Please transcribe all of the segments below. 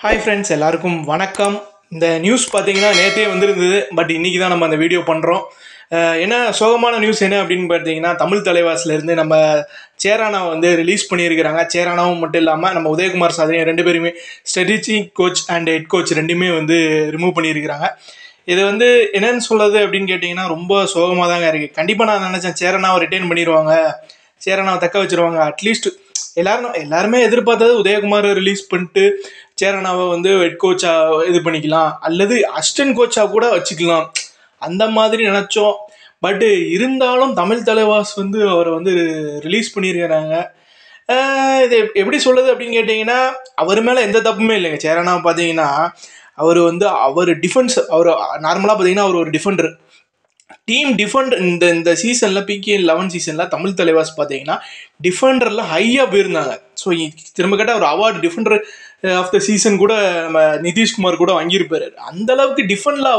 Hi friends, எல்லாருக்கும் வணக்கம். இந்த நியூஸ் பார்த்தீங்கன்னா நேற்றே வந்திருந்தது, பட் இன்றைக்கி தான் நம்ம அந்த வீடியோ பண்ணுறோம். என்ன சோகமான நியூஸ் என்ன அப்படின்னு பார்த்தீங்கன்னா, தமிழ் தலைவாசிலேருந்து நம்ம சேரானாவை வந்து ரிலீஸ் பண்ணியிருக்கிறாங்க. சேரானாவும் மட்டும் இல்லாமல் நம்ம உதயகுமார் சாதனையை ரெண்டு பேருமே strategic coach and head coach ரெண்டுமே வந்து ரிமூவ் பண்ணியிருக்கிறாங்க. இது வந்து என்னென்னு சொல்கிறது அப்படின்னு கேட்டிங்கன்னா ரொம்ப சோகமாக தாங்க இருக்குது. கண்டிப்பாக நான் நினச்சேன் சேரனாவை ரிட்டைன் பண்ணிடுவாங்க, சேரனாவை தக்க வச்சுருவாங்க. அட்லீஸ்ட் எல்லாருமே எதிர்பார்த்தது உதயகுமாரை ரிலீஸ் பண்ணிட்டு சேரனாவை வந்து ஹெட் கோச்சாக இது பண்ணிக்கலாம், அல்லது அசிஸ்டன்ட் கோச்சாக கூட வச்சுக்கலாம், அந்த மாதிரி நினச்சோம். பட்டு இருந்தாலும் தமிழ் தலைவாஸ் வந்து அவரை வந்து ரிலீஸ் பண்ணியிருக்கிறாங்க. இது எப்படி சொல்கிறது அப்படின்னு கேட்டிங்கன்னா, அவர் மேலே எந்த தப்புமே இல்லைங்க. சேரனாவை பார்த்தீங்கன்னா அவர் டிஃபென்ஸ், அவர் நார்மலாக பார்த்தீங்கன்னா அவர் ஒரு டிஃபெண்டர், டீம் டிஃபெண்ட். இந்த சீசனில் PK11 சீசனில் தமிழ் தலைவாஸ் பார்த்தீங்கன்னா டிஃபெண்டரில் ஹையாக போயிருந்தாங்க. ஸோ திரும்ப கேட்டால் ஒரு award Defender of the season கூட நம்ம நிதிஷ்குமார் கூட வாங்கியிருப்பார். அந்தளவுக்கு டிஃபெண்டில்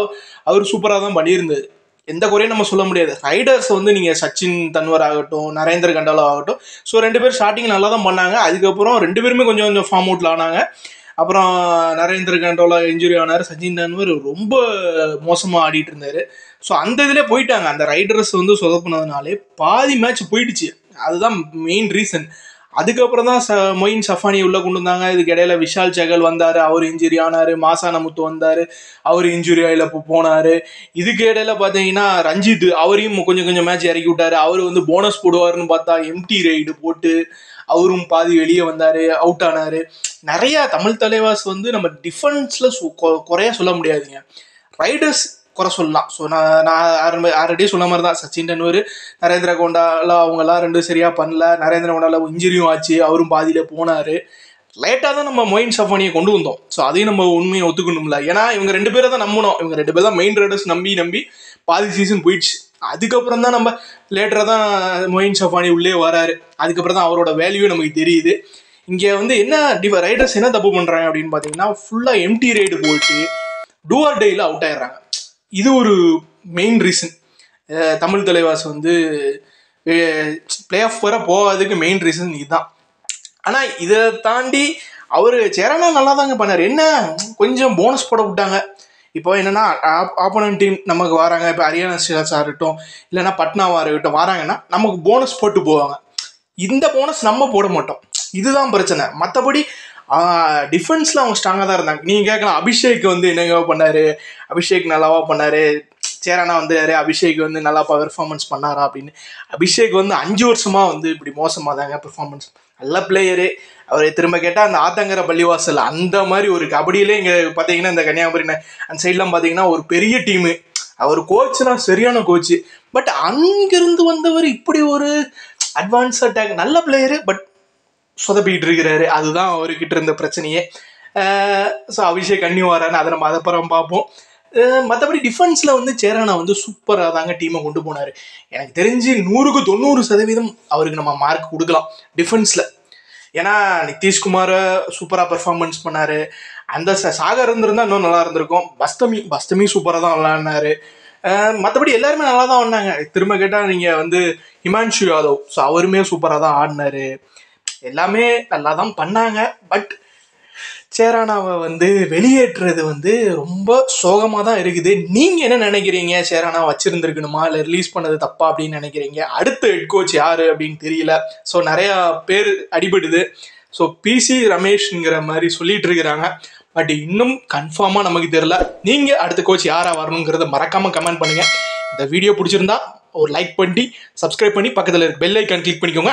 அவர் சூப்பராக தான் பண்ணியிருந்தது, எந்த குறையும் நம்ம சொல்ல முடியாது. ரைடர்ஸ் வந்து நீங்கள் சச்சின் தன்வர் ஆகட்டும், நரேந்திர கண்டாலோ ஆகட்டும், ஸோ ரெண்டு பேரும் ஸ்டார்டிங் நல்லா தான் பண்ணாங்க. அதுக்கப்புறம் ரெண்டு பேருமே கொஞ்சம் ஃபார்ம் அவுட்டில் ஆனாங்க. அப்புறம் நரேந்திர கண்டோலா இன்ஜுரி ஆனார், சச்சின் தன்வர் ரொம்ப மோசமாக ஆடிட்டு இருந்தார். ஸோ அந்த இதில் போயிட்டாங்க. அந்த ரைடர்ஸ் வந்து சொதப்புனதுனாலே பாதி மேட்ச் போயிடுச்சு, அதுதான் மெயின் ரீசன். அதுக்கப்புறம் தான் மொயின் சஃபானி உள்ளே கொண்டு வந்தாங்க. இதுக்கு இடையில விஷால் சகல் வந்தார், அவர் இன்ஜுரி ஆனார். மாசானமுத்து வந்தார், அவர் இன்ஜுரி ஆகில போனார். இதுக்கு இடையில பார்த்தீங்கன்னா ரஞ்சித், அவரையும் கொஞ்சம் மேட்ச் இறக்கி விட்டார். அவர் வந்து போனஸ் போடுவார்னு பார்த்தா எம்டி ரைடு போட்டு அவரும் பாதி வெளியே வந்தார், அவுட் ஆனார். நிறையா தமிழ் தலைவாஸ் வந்து நம்ம டிஃபென்ஸில் குறைய சொல்ல முடியாதுங்க, ரைடர்ஸ் குறை சொல்லலாம். ஸோ நான் ஆல்ரெடி சொன்ன மாதிரி தான், சச்சின் தன்வர், நரேந்திர கொண்டாலா அவங்கெல்லாம் ரெண்டும் சரியாக பண்ணல. நரேந்திர கொண்டாலா இன்ஜுரியும் ஆச்சு, அவரும் பாதியில் போனார். லேட்டாக தான் நம்ம மொயின் சஃபானியை கொண்டு வந்தோம். ஸோ அதையும் நம்ம உண்மையை ஒத்துக்கணும்ல, ஏன்னா இவங்க ரெண்டு பேரை தான் நம்பணும். இவங்க ரெண்டு பேர் தான் மெயின் ரைடர்ஸ். நம்பி பாதி சீசன் போயிடுச்சு. அதுக்கப்புறம் தான் நம்ம லேட்டராக தான் மொயின் சஃபானி உள்ளே வராரு. அதுக்கப்புறம் தான் அவரோட வேல்யூ நமக்கு தெரியுது. இங்கே வந்து என்ன ரைடர்ஸ் என்ன தப்பு பண்ணுறாங்க அப்படின்னு பார்த்தீங்கன்னா, ஃபுல்லாக எம்டி ரைடு போட்டு டூஆர் டேயில் அவுட் ஆயிடுறாங்க. இது ஒரு மெயின் ரீசன். தமிழ் தலைவாஸ் வந்து பிளே ஆஃப் வர போகாததுக்கு மெயின் ரீசன் இதுதான். ஆனால் இதை தாண்டி அவர் சேரனா நல்லா தாங்க பண்ணார். என்ன கொஞ்சம் போனஸ் போட விட்டாங்க. இப்போ என்னென்னா ஆப்போனன்ட் டீம் நமக்கு வராங்க, இப்போ ஹரியானா ஸ்டேட்ஸாக இருக்கட்டும், இல்லைன்னா பட்னாவாக இருக்கட்டும் வராங்கன்னா நமக்கு போனஸ் போட்டு போவாங்க. இந்த போனஸ் நம்ம போட மாட்டோம், இதுதான் பிரச்சனை. மற்றபடி டிஃபென்ஸில் அவங்க ஸ்ட்ராங்காக தான் இருந்தாங்க. நீங்கள் கேட்கலாம் அபிஷேக் வந்து என்னங்க பண்ணார், அபிஷேக் நல்லாவா பண்ணார், சேரனா வந்து அபிஷேக் வந்து நல்லா பெர்ஃபார்மன்ஸ் பண்ணாரா அப்படின்னு. அபிஷேக் வந்து 5 வருஷமாக வந்து இப்படி மோசமாக தாங்க பெர்ஃபார்மன்ஸ். நல்ல பிளேயரு அவர். திரும்ப கேட்டால் அந்த ஆத்தங்கர பள்ளிவாசல் அந்த மாதிரி ஒரு கபடியிலே இங்கே பார்த்தீங்கன்னா இந்த கன்னியாகுமரி அந்த சைட்லாம் பார்த்தீங்கன்னா ஒரு பெரிய டீமு. அவர் கோச்லாம் சரியான கோச்சு. பட் அங்கிருந்து வந்தவர் இப்படி ஒரு அட்வான்ஸ் அட்டாக், நல்ல பிளேயரு, பட் சொதப்பிக்கிட்டு இருக்கிறாரு. அதுதான் அவர்கிட்ட இருந்த பிரச்சனையே. ஸோ அபிஷேக் அன்னி வரான்னு அதை நம்ம அப்புறம் பார்ப்போம். மற்றபடி டிஃபென்ஸில் வந்து சேரனா வந்து சூப்பராக தாங்க டீமை கொண்டு போனார். எனக்கு தெரிஞ்சு 100க்கு 90% அவருக்கு நம்ம மார்க் கொடுக்கலாம் டிஃபென்ஸில். ஏன்னா நிதிஷ்குமாரை சூப்பராக பெர்ஃபார்மன்ஸ் பண்ணார். அந்த சாகர் இருந்திருந்தால் இன்னும் நல்லா இருந்திருக்கும். பஸ்தமி சூப்பராக தான் விளையாடினார். மற்றபடி எல்லாருமே நல்லா தான் ஆடினாங்க. திரும்ப கேட்டால் நீங்கள் வந்து ஹிமான்ஷு யாதவ், ஸோ அவருமே சூப்பராக தான் ஆடினார். எல்லாமே நல்லா தான் பண்ணாங்க. பட் சேரானாவை வந்து வெளியேற்றுறது வந்து ரொம்ப சோகமாக தான் இருக்குது. நீங்கள் என்ன நினைக்கிறீங்க? சேரானா வச்சுருந்துருக்கணுமா இல்லை ரிலீஸ் பண்ணது தப்பா அப்படின்னு நினைக்கிறீங்க? அடுத்த ஹெட் கோச் யார் அப்படின்னு தெரியல. ஸோ நிறையா பேர் அடிபடுது. ஸோ PC ரமேஷ்ங்கிற மாதிரி சொல்லிட்டு இருக்கிறாங்க. பட் இன்னும் கன்ஃபார்மாக நமக்கு தெரியல. நீங்கள் அடுத்த கோச் யாராக வரணுங்கிறத மறக்காமல் கமெண்ட் பண்ணுங்கள். இந்த வீடியோ பிடிச்சிருந்தா ஒரு லைக் பண்ணி சப்ஸ்கிரைப் பண்ணி பக்கத்தில் இருக்க பெல் ஐக்கான் கிளிக் பண்ணிக்கோங்க.